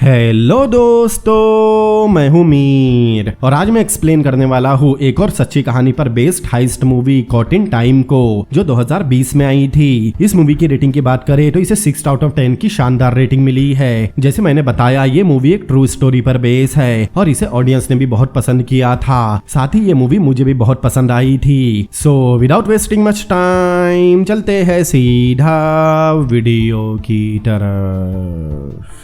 Hello दोस्तों, मैं हूं मीर और आज मैं एक्सप्लेन करने वाला हूं एक और सच्ची कहानी पर based heist movie Caught in Time को, जो 2020 में आई थी। इस मूवी की रेटिंग की बात करें तो इसे 6 आउट ऑफ 10 की शानदार रेटिंग मिली है। जैसे मैंने बताया, ये मूवी एक ट्रू स्टोरी पर बेस है और इसे ऑडियंस ने भी बहुत पसंद किया था। साथ ही ये मूवी मुझे भी बहुत पसंद आई थी। So without wasting much time चलते हैं सीधा वीडियो की तरफ।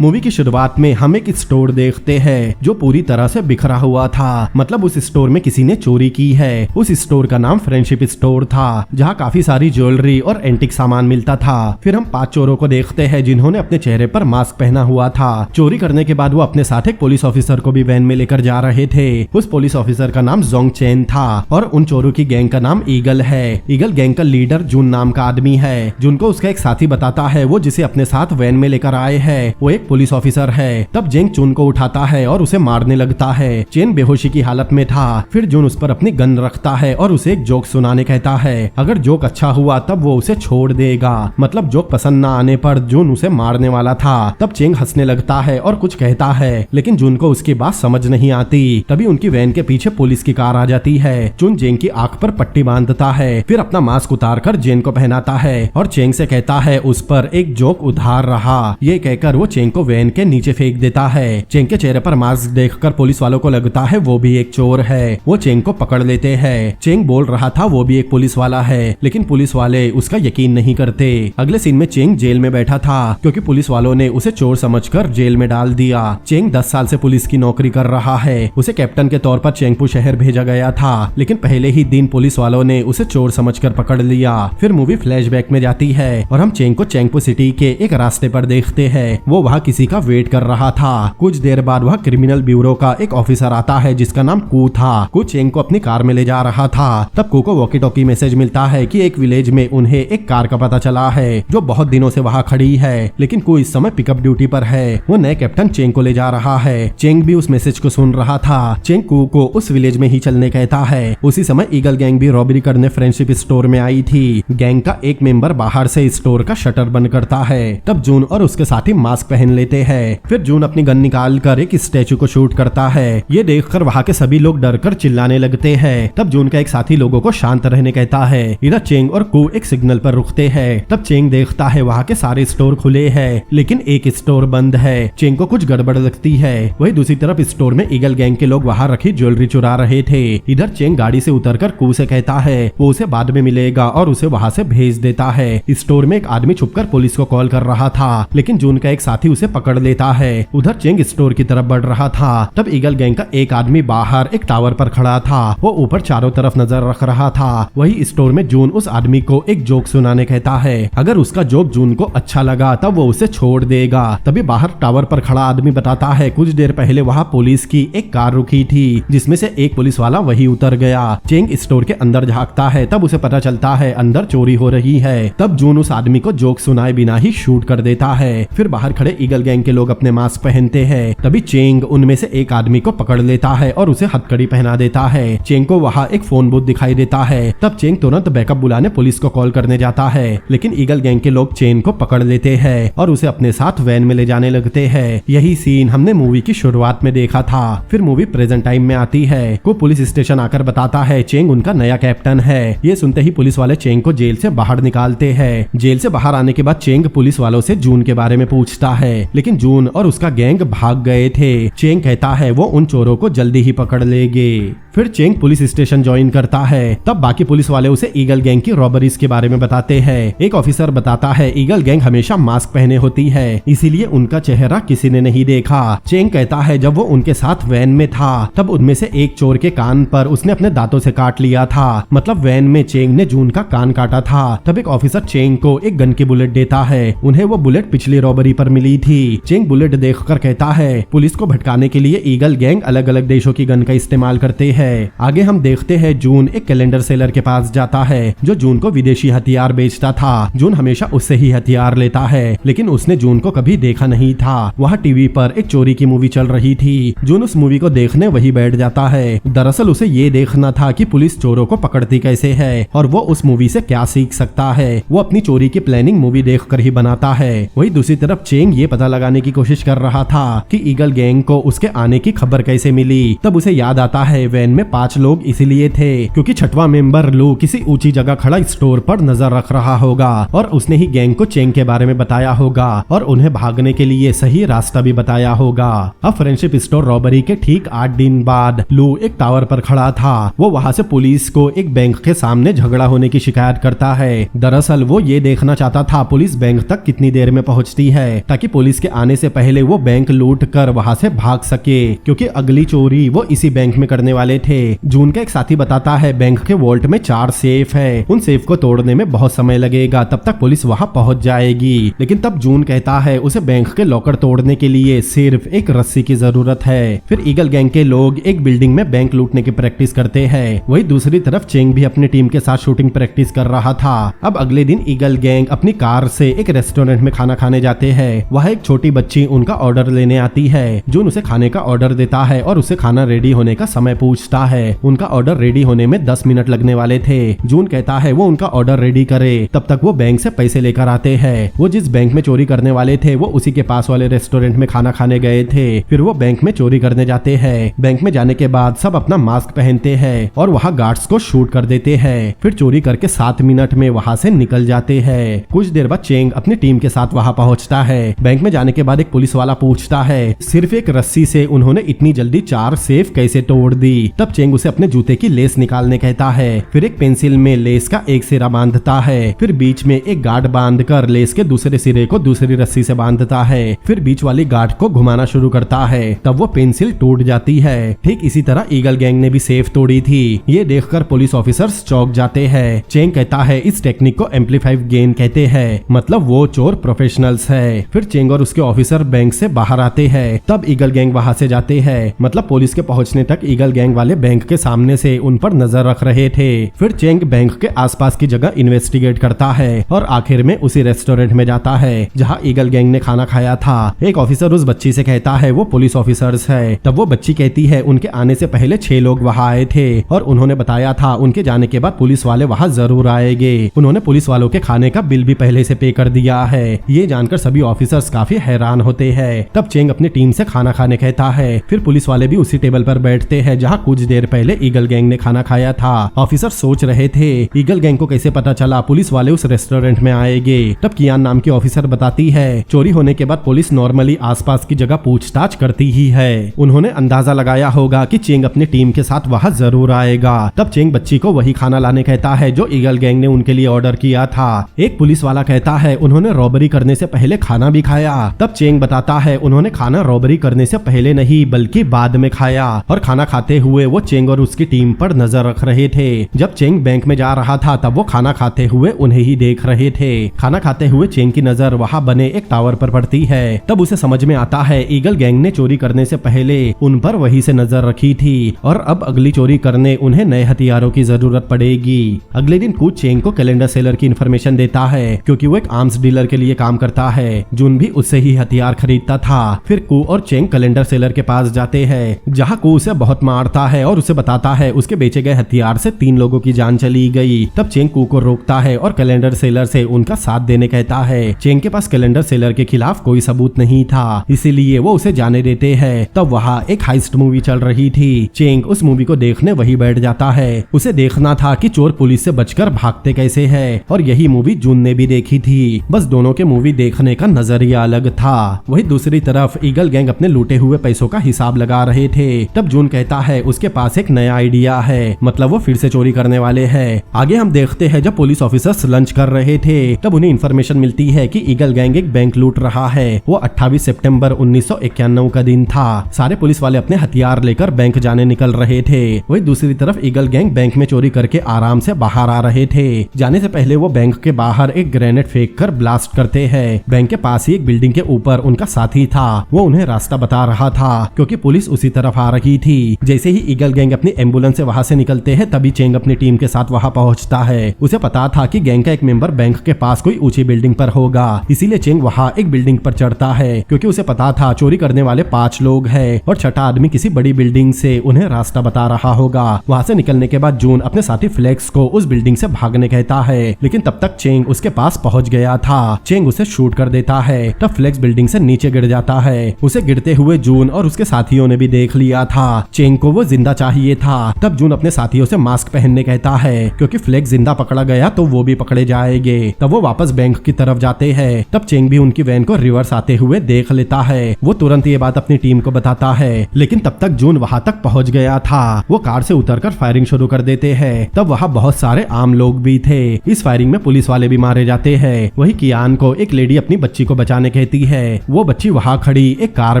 मूवी की शुरुआत में हम एक स्टोर देखते हैं जो पूरी तरह से बिखरा हुआ था। मतलब उस स्टोर में किसी ने चोरी की है। उस स्टोर का नाम फ्रेंडशिप स्टोर था, जहाँ काफी सारी ज्वेलरी और एंटिक सामान मिलता था। फिर हम 5 चोरों को देखते हैं जिन्होंने अपने चेहरे पर मास्क पहना हुआ था। चोरी करने के बाद वो अपने साथ एक पुलिस ऑफिसर को भी वैन में लेकर जा रहे थे। उस पुलिस ऑफिसर का नाम जोंग चेन था और उन चोरों की गैंग का नाम ईगल है। ईगल गैंग का लीडर जून नाम का आदमी है, जिनको उसका एक साथी बताता है वो जिसे अपने साथ वैन में लेकर आए हैं वो एक पुलिस ऑफिसर है। तब जेंग चून को उठाता है और उसे मारने लगता है। चेन बेहोशी की हालत में था। फिर जून उस पर अपनी गन रखता है और उसे एक जोक सुनाने कहता है। अगर जोक अच्छा हुआ तब वो उसे छोड़ देगा। मतलब जोक पसंद न आने पर जून उसे मारने वाला था। तब चेंग हंसने लगता है और कुछ कहता है, लेकिन जून को उसकी बात समझ नहीं आती। तभी उनकी वैन के पीछे पुलिस की कार आ जाती है। चून जेंग की आंख पर पट्टी बांधता है, फिर अपना मास्क उतार कर जेन को पहनाता है और चेंग से कहता है उस पर एक जोक उधार रहा। ये कहकर वो चेंग को वैन के नीचे फेंक देता है। चेंग के चेहरे पर मास्क देखकर पुलिस वालों को लगता है वो भी एक चोर है। वो चेंग को पकड़ लेते हैं। चेंग बोल रहा था वो भी एक पुलिस वाला है, लेकिन पुलिस वाले उसका यकीन नहीं करते। अगले सीन में चेंग जेल में बैठा था क्योंकि पुलिस वालों ने उसे चोर समझकर जेल में डाल दिया। चेंग 10 साल से पुलिस की नौकरी कर रहा है। उसे कैप्टन के तौर पर चेंगपू शहर भेजा गया था, लेकिन पहले ही दिन पुलिस वालों ने उसे चोर समझकर पकड़ लिया। फिर मूवी फ्लैशबैक में जाती है और हम चेंग को चेंगपू सिटी के एक रास्ते पर देखते हैं। वो वहाँ किसी का वेट कर रहा था। कुछ देर बाद वह क्रिमिनल ब्यूरो का एक ऑफिसर आता है जिसका नाम कू था। कू चेंग को अपनी कार में ले जा रहा था। तब कू को वॉकी टॉकी मैसेज मिलता है कि एक विलेज में उन्हें एक कार का पता चला है जो बहुत दिनों से वहाँ खड़ी है, लेकिन कू इस समय पिकअप ड्यूटी पर है। वो नए कैप्टन चेंग को ले जा रहा है। चेंग भी उस मैसेज को सुन रहा था। चेंग कू को उस विलेज में ही चलने कहता है। उसी समय ईगल गैंग भी रॉबरी करने फ्रेंडशिप स्टोर में आई थी। गैंग का एक मेंबर बाहर से स्टोर का शटर बंद करता है। तब जून और उसके साथी मास्क पहन लेते हैं। फिर जून अपनी गन निकाल कर एक स्टैचू को शूट करता है। ये देखकर वहाँ के सभी लोग डरकर चिल्लाने लगते हैं। तब जून का एक साथी लोगों को शांत रहने कहता है। इधर चेंग और कू एक सिग्नल पर रुकते हैं। तब चेंग देखता है वहाँ के सारे स्टोर खुले हैं, लेकिन एक स्टोर बंद है। चेंग को कुछ गड़बड़ लगती है। वही दूसरी तरफ स्टोर में ईगल गैंग के लोग वहाँ रखी ज्वेलरी चुरा रहे थे। इधर चेंग गाड़ी से उतरकर कू से कहता है वो उसे बाद में मिलेगा और उसे वहाँ से भेज देता है। स्टोर में एक आदमी छुपकर पुलिस को कॉल कर रहा था, लेकिन जून का एक साथी उसे पकड़ लेता है। उधर चेंग स्टोर की तरफ बढ़ रहा था। तब ईगल गैंग का एक आदमी बाहर एक टावर पर खड़ा था। वो ऊपर चारों तरफ नजर रख रहा था। वही स्टोर में जून उस आदमी को एक जोक सुनाने कहता है। अगर उसका जोक जून को अच्छा लगा तब वो उसे छोड़ देगा। तभी बाहर टावर पर खड़ा आदमी बताता है कुछ देर पहले वहाँ पुलिस की एक कार रुकी थी, जिसमें से एक पुलिस वाला वही उतर गया। चेंग स्टोर के अंदर झांकता है। तब उसे पता चलता है अंदर चोरी हो रही है। तब जून उस आदमी को जोक सुनाए बिना ही शूट कर देता है। फिर बाहर खड़े ईगल गैंग के लोग अपने मास्क पहनते हैं। तभी चेंग उनमें से एक आदमी को पकड़ लेता है और उसे हथकड़ी पहना देता है। चेंग को वहाँ एक फोन बूथ दिखाई देता है। तब चेंग तुरंत बैकअप बुलाने पुलिस को कॉल करने जाता है, लेकिन ईगल गैंग के लोग चेंग को पकड़ लेते हैं और उसे अपने साथ वैन में ले जाने लगते हैं। यही सीन हमने मूवी की शुरुआत में देखा था। फिर मूवी प्रेजेंट टाइम में आती है। को पुलिस स्टेशन आकर बताता है चेंग उनका नया कैप्टन है। ये सुनते ही पुलिस वाले चेंग को जेल से बाहर निकालते हैं। जेल से बाहर आने के बाद चेंग पुलिस वालों से जून के बारे में पूछता है, लेकिन जून और उसका गैंग भाग गए थे। चेंग कहता है वो उन चोरों को जल्दी ही पकड़ लेंगे। फिर चेंग पुलिस स्टेशन ज्वाइन करता है। तब बाकी पुलिस वाले उसे ईगल गैंग की रॉबरीज के बारे में बताते हैं। एक ऑफिसर बताता है ईगल गैंग हमेशा मास्क पहने होती है, इसीलिए उनका चेहरा किसी ने नहीं देखा। चेंग कहता है जब वो उनके साथ वैन में था तब उनमें से एक चोर के कान पर उसने अपने दांतों से काट लिया था। मतलब वैन में चेंग ने जून का कान काटा था। तब एक ऑफिसर चेंग को एक गन की बुलेट देता है। उन्हें वो बुलेट पिछली रॉबरी पर मिली थी। चेंग बुलेट देखकर कहता है पुलिस को भटकाने के लिए ईगल गैंग अलग अलग देशों की गन का इस्तेमाल करते हैं। है। आगे हम देखते हैं जून एक कैलेंडर सेलर के पास जाता है जो जून को विदेशी हथियार बेचता था। जून हमेशा उससे ही हथियार लेता है, लेकिन उसने जून को कभी देखा नहीं था। वहाँ टीवी पर एक चोरी की मूवी चल रही थी। जून उस मूवी को देखने वही बैठ जाता है। दरअसल उसे ये देखना था कि पुलिस चोरों को पकड़ती कैसे है और वो उस मूवी से क्या सीख सकता है। वो अपनी चोरी की प्लानिंग मूवी देखकर ही बनाता है। वही दूसरी तरफ चेंग ये पता लगाने की कोशिश कर रहा था कि ईगल गैंग को उसके आने की खबर कैसे मिली। तब उसे याद आता है वैन में 5 लोग इसीलिए थे क्योंकि 6वां मेंबर लू किसी ऊंची जगह खड़ा स्टोर पर नजर रख रहा होगा और उसने ही गैंग को चेंग के बारे में बताया होगा और उन्हें भागने के लिए सही रास्ता भी बताया होगा। अब फ्रेंडशिप स्टोर रॉबरी के ठीक 8 दिन बाद लू एक टावर पर खड़ा था। वो वहाँ से पुलिस को एक बैंक के सामने झगड़ा होने की शिकायत करता है। दरअसल वो ये देखना चाहता था पुलिस बैंक तक कितनी देर में पहुँचती है ताकि पुलिस के आने से पहले वो बैंक लूट कर वहाँ से भाग सके, क्योंकि अगली चोरी वो इसी बैंक में करने वाले थे। जून का एक साथी बताता है बैंक के वॉल्ट में 4 सेफ है, उन सेफ को तोड़ने में बहुत समय लगेगा, तब तक पुलिस वहाँ पहुँच जाएगी। लेकिन तब जून कहता है उसे बैंक के लॉकर तोड़ने के लिए सिर्फ एक रस्सी की जरूरत है। फिर ईगल गैंग के लोग एक बिल्डिंग में बैंक लूटने की प्रैक्टिस करते हैं। वही दूसरी तरफ चेंग भी अपनी टीम के साथ शूटिंग प्रैक्टिस कर रहा था। अब अगले दिन ईगल गैंग अपनी कार से एक रेस्टोरेंट में खाना खाने जाते हैं। वह एक छोटी बच्ची उनका ऑर्डर लेने आती है। जून उसे खाने का ऑर्डर देता है और उसे खाना रेडी होने का समय पूछता है। उनका ऑर्डर रेडी होने में 10 मिनट लगने वाले थे। जून कहता है वो उनका ऑर्डर रेडी करे, तब तक वो बैंक से पैसे लेकर आते हैं। वो जिस बैंक में चोरी करने वाले थे वो उसी के पास वाले रेस्टोरेंट में खाना खाने गए थे। फिर वो बैंक में चोरी करने जाते हैं। बैंक में जाने के बाद सब अपना मास्क पहनते हैं और वहाँ गार्ड्स को शूट कर देते हैं। फिर चोरी करके 7 मिनट में वहाँ से निकल जाते हैं। कुछ देर बाद चेंग अपनी टीम के साथ वहाँ पहुँचता है। बैंक में जाने के बाद एक पुलिस वाला पूछता है सिर्फ एक रस्सी से उन्होंने इतनी जल्दी 4 सेफ कैसे तोड़ दी। तब चेंग उसे अपने जूते की लेस निकालने कहता है। फिर एक पेंसिल में लेस का एक सिरा बांधता है। फिर बीच में एक गार्ड बांधकर लेस के दूसरे सिरे को दूसरी रस्सी से बांधता है। फिर बीच वाली गार्ड को घुमाना शुरू करता है। तब वो पेंसिल टूट जाती है। ठीक इसी तरह ईगल गैंग ने भी सेफ तोड़ी थी। ये देखकर पुलिस ऑफिसर्स चौंक जाते हैं। चेंग कहता है इस टेक्निक को एम्पलीफाइड गेन कहते हैं, मतलब वो चोर प्रोफेशनल्स है। फिर चेंग और उसके ऑफिसर बैंक से बाहर आते हैं। तब ईगल गैंग वहां से जाते हैं, मतलब पुलिस के पहुंचने तक ईगल गैंग वाले बैंक के सामने से उन पर नजर रख रहे थे। फिर चेंग बैंक के आसपास की जगह इन्वेस्टिगेट करता है और आखिर में उसी रेस्टोरेंट में जाता है जहां ईगल गैंग ने खाना खाया था। एक ऑफिसर उस बच्ची से कहता है वो पुलिस ऑफिसर्स है। तब वो बच्ची कहती है उनके आने से पहले 6 लोग वहां आए थे और उन्होंने बताया था उनके जाने के बाद पुलिस वाले वहां जरूर आएंगे। उन्होंने पुलिस वालों के खाने का बिल भी पहले से पे कर दिया है। ये जानकर सभी ऑफिसर्स काफी हैरान होते हैं। तब चेंग अपनी टीम से खाना खाने कहता है। फिर पुलिस वाले भी उसी टेबल पर बैठते हैं जहाँ कुछ देर पहले ईगल गैंग ने खाना खाया था। ऑफिसर सोच रहे थे ईगल गैंग को कैसे पता चला पुलिस वाले उस रेस्टोरेंट में आएंगे। तब कियान नाम की ऑफिसर बताती है चोरी होने के बाद पुलिस नॉर्मली आसपास की जगह पूछताछ करती ही है। उन्होंने अंदाजा लगाया होगा कि चेंग अपनी टीम के साथ वहां जरूर आएगा। तब चेंग बच्ची को वही खाना लाने कहता है जो ईगल गैंग ने उनके लिए ऑर्डर किया था। एक पुलिस वाला कहता है उन्होंने रॉबरी करने से पहले खाना भी खाया। तब चेंग बताता है उन्होंने खाना रॉबरी करने से पहले नहीं बल्कि बाद में खाया और खाना खाते हुए वो चेंग और उसकी टीम पर नजर रख रहे थे। जब चेंग बैंक में जा रहा था तब वो खाना खाते हुए उन्हें ही देख रहे थे। खाना खाते हुए चेंग की नजर वहाँ बने एक टावर पर पड़ती है। तब उसे समझ में आता है ईगल गैंग ने चोरी करने से पहले उन पर वही से नजर रखी थी और अब अगली चोरी करने उन्हें नए हथियारों की जरूरत पड़ेगी। अगले दिन कूच चेंग को कैलेंडर सेलर की इन्फॉर्मेशन देता है क्योंकि वो एक आर्म्स डीलर के लिए काम करता है। जून भी उससे ही हथियार खरीदता था। फिर कू और चेंग कैलेंडर सेलर के पास जाते हैं जहाँ कू उसे बहुत मारता है और उसे बताता है उसके बेचे गए हथियार से 3 लोगों की जान चली गई। तब चेंग कू को रोकता है और कैलेंडर सेलर से उनका साथ देने कहता है। चेंग के पास कैलेंडर सेलर के खिलाफ कोई सबूत नहीं था, इसीलिए वो उसे जाने देते हैं। तब वहाँ एक हाइस्ट मूवी चल रही थी। चेंग उस मूवी को देखने वही बैठ जाता है। उसे देखना था कि चोर पुलिस से बचकर भागते कैसे है और यही मूवी जून ने भी देखी थी। बस दोनों के मूवी देखने का नजरिया अलग था। वही दूसरी तरफ ईगल गैंग अपने लूटे हुए पैसों का हिसाब लगा रहे थे। तब जून कहता है उसके पास एक नया आइडिया है, मतलब वो फिर से चोरी करने वाले हैं। आगे हम देखते हैं जब पुलिस ऑफिसर्स लंच कर रहे थे तब उन्हें इन्फॉर्मेशन मिलती है कि ईगल गैंग एक बैंक लूट रहा है। वो 28 सितंबर 1991 का दिन था। सारे पुलिस वाले अपने हथियार लेकर बैंक जाने निकल रहे थे। वही दूसरी तरफ ईगल गैंग बैंक में चोरी करके आराम से बाहर आ रहे थे। जाने से पहले वो बैंक के बाहर एक ग्रेनेड फेंक कर ब्लास्ट करते हैं। बैंक के पास ही एक बिल्डिंग के ऊपर उनका साथी था। वो उन्हें रास्ता बता रहा था क्योंकि पुलिस उसी तरफ आ रही थी। जैसे ही ईगल गैंग अपनी एम्बुलेंस से वहां से निकलते हैं तभी चेंग अपनी टीम के साथ वहां पहुंचता है। उसे पता था कि गैंग का एक मेंबर बैंक के पास कोई ऊंची बिल्डिंग पर होगा, इसीलिए चेंग वहां एक बिल्डिंग पर चढ़ता है क्योंकि उसे पता था चोरी करने वाले 5 लोग हैं और छठा आदमी किसी बड़ी बिल्डिंग से उन्हें रास्ता बता रहा होगा। वहां से निकलने के बाद जून अपने साथी फ्लेक्स को उस बिल्डिंग से भागने कहता है, लेकिन तब तक चेंग उसके पास पहुंच गया था। चेंग उसे शूट कर देता है, तब फ्लेक्स बिल्डिंग से नीचे गिर जाता है। उसे गिरते हुए जून और उसके साथियों ने भी देख लिया था। चेंग को वो जिंदा चाहिए था। तब जून अपने साथियों से मास्क पहनने कहता है क्योंकि फ्लेक्स जिंदा पकड़ा गया तो वो भी पकड़े जाएंगे। तब वो वापस बैंक की तरफ जाते हैं। तब चेंग भी उनकी वैन को रिवर्स आते हुए देख लेता है। वो तुरंत ये बात अपनी टीम को बताता है, लेकिन तब तक जून वहां तक पहुंच गया था। वो कार से उतरकर फायरिंग शुरू कर देते हैं। तब वहां बहुत सारे आम लोग भी थे। इस फायरिंग में पुलिस वाले भी मारे जाते हैं। वही कियान को एक लेडी अपनी बच्ची को बचाने कहती है। वो बच्ची वहां खड़ी एक कार